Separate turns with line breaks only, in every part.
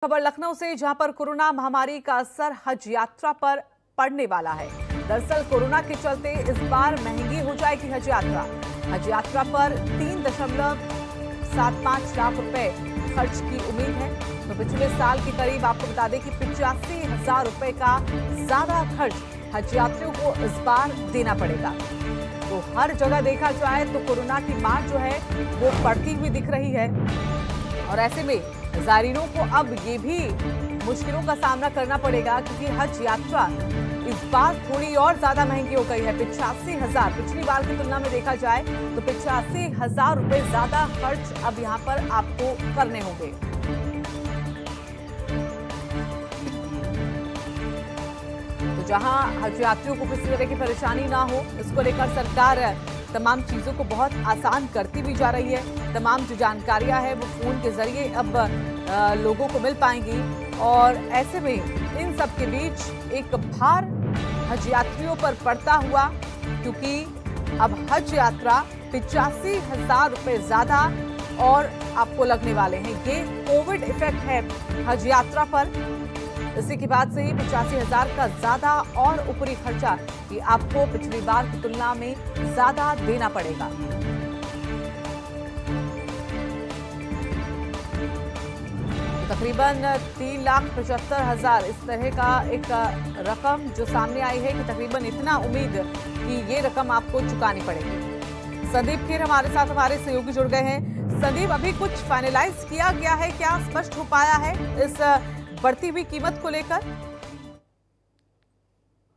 खबर लखनऊ से, जहां पर कोरोना महामारी का असर हज यात्रा पर पड़ने वाला है। दरअसल कोरोना के चलते इस बार महंगी हो जाएगी हज यात्रा। हज यात्रा पर 3.75 लाख रुपए खर्च की उम्मीद है। तो पिछले साल के करीब आपको बता दें कि 85,000 रुपए का ज्यादा खर्च हज यात्रियों को इस बार देना पड़ेगा। तो हर जगह देखा जाए तो कोरोना की मार जो है वो बढ़ती हुई दिख रही है, और ऐसे में ज़ायरीनों को अब ये भी मुश्किलों का सामना करना पड़ेगा, क्योंकि हज यात्रा इस बार थोड़ी और ज्यादा महंगी हो गई है। 85,000 पिछली बार की तुलना में देखा जाए तो 85,000 रुपए ज्यादा खर्च अब यहाँ पर आपको करने होंगे। तो जहां हज यात्रियों को किसी तरह की परेशानी ना हो, इसको लेकर सरकार तमाम चीजों को बहुत आसान करती भी जा रही है। तमाम जो जानकारियां हैं वो फोन के जरिए अब लोगों को मिल पाएंगी, और ऐसे में इन सब के बीच एक भार हज यात्रियों पर पड़ता हुआ, क्योंकि अब हज यात्रा 85,000 रुपए ज्यादा और आपको लगने वाले हैं। ये कोविड इफेक्ट है हज यात्रा पर। इसी के बाद से ही 85,000 का ज्यादा और ऊपरी खर्चा कि आपको पिछली बार की तुलना में ज्यादा देना पड़ेगा। तकरीबन 3,75,000 इस तरह का एक रकम जो सामने आई है कि तकरीबन इतना उम्मीद कि ये रकम आपको चुकानी पड़ेगी। संदीप खेर हमारे साथ, हमारे सहयोगी जुड़ गए हैं। संदीप, अभी कुछ फाइनलाइज किया गया है, क्या स्पष्ट हो पाया है इस बढ़ती हुई कीमत को लेकर?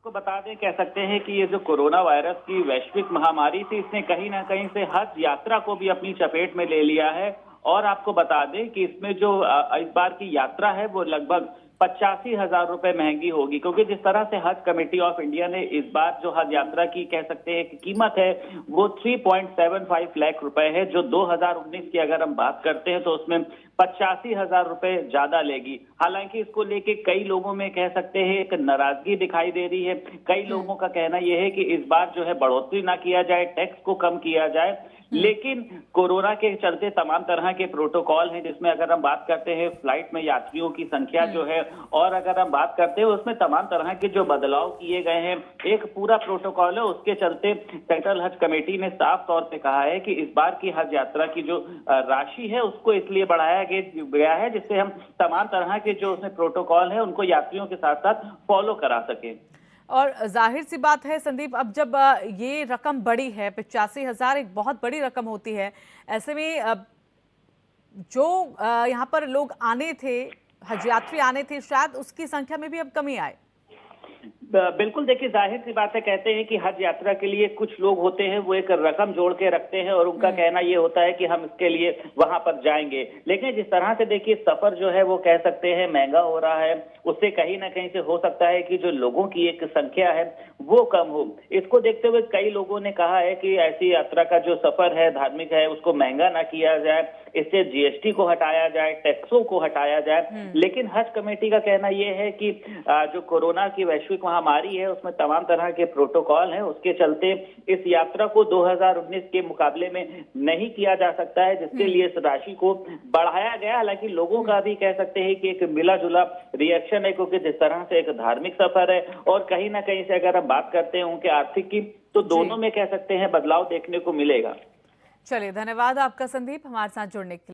को बता दें, कह सकते हैं कि ये जो कोरोना वायरस की वैश्विक महामारी थी, इसने कहीं ना कहीं से हज यात्रा को भी अपनी चपेट में ले लिया है। और आपको बता दें कि इसमें जो इस बार की यात्रा है वो लगभग 85,000 रुपए महंगी होगी, क्योंकि जिस तरह से हज कमेटी ऑफ इंडिया ने इस बार जो हज यात्रा की कह सकते हैं कि कीमत है वो 3.75 लाख रुपए है, जो 2019 की अगर हम बात करते हैं तो उसमें 85,000 रुपए ज्यादा लेगी। हालांकि इसको लेके कई लोगों में कह सकते हैं एक नाराजगी दिखाई दे रही है। कई लोगों का कहना यह है कि इस बार जो है बढ़ोतरी ना किया जाए, टैक्स को कम किया जाए, लेकिन कोरोना के चलते तमाम तरह के प्रोटोकॉल हैं, जिसमें अगर हम बात करते हैं फ्लाइट में यात्रियों की संख्या जो है, और अगर हम बात करते हैं उसमें तमाम तरह के जो बदलाव किए गए हैं, एक पूरा प्रोटोकॉल है। उसके चलते सेंट्रल हज कमेटी ने साफ तौर पे कहा है कि इस बार की हज यात्रा की जो राशि है उसको इसलिए बढ़ाया गया है जिससे हम तमाम तरह के जो उसमें प्रोटोकॉल है उनको यात्रियों के साथ साथ फॉलो करा सके।
और जाहिर सी बात है संदीप, अब जब ये रकम बड़ी है, 85,000 एक बहुत बड़ी रकम होती है, ऐसे में जो यहाँ पर लोग आने थे, हज यात्री आने थे, शायद उसकी संख्या में भी अब कमी आए।
बिल्कुल, देखिए जाहिर सी बात है, कहते हैं कि हज यात्रा के लिए कुछ लोग होते हैं वो एक रकम जोड़ के रखते हैं और उनका कहना ये होता है कि हम इसके लिए वहां पर जाएंगे। लेकिन जिस तरह से देखिए सफर जो है वो कह सकते हैं महंगा हो रहा है, उससे कहीं ना कहीं से हो सकता है कि जो लोगों की एक संख्या है वो कम हो। इसको देखते हुए कई लोगों ने कहा है कि ऐसी यात्रा का जो सफर है धार्मिक है उसको महंगा ना किया जाए, इससे जीएसटी को हटाया जाए, टैक्सों को हटाया जाए। लेकिन हज कमेटी का कहना यह है कि जो कोरोना की वैश्विक महामारी है उसमें तमाम तरह के प्रोटोकॉल हैं, उसके चलते इस यात्रा को 2019 के मुकाबले में नहीं किया जा सकता है, जिसके लिए इस राशि को बढ़ाया गया। हालांकि लोगों का भी कह सकते हैं कि एक मिला जुला रिएक्शन है, क्योंकि जिस तरह से एक धार्मिक सफर है और कहीं ना कहीं से अगर हम बात करते हैं उनके आर्थिक की, तो दोनों में कह सकते हैं बदलाव देखने को मिलेगा।
चलिए, धन्यवाद आपका संदीप, हमारे साथ जुड़ने के लिए।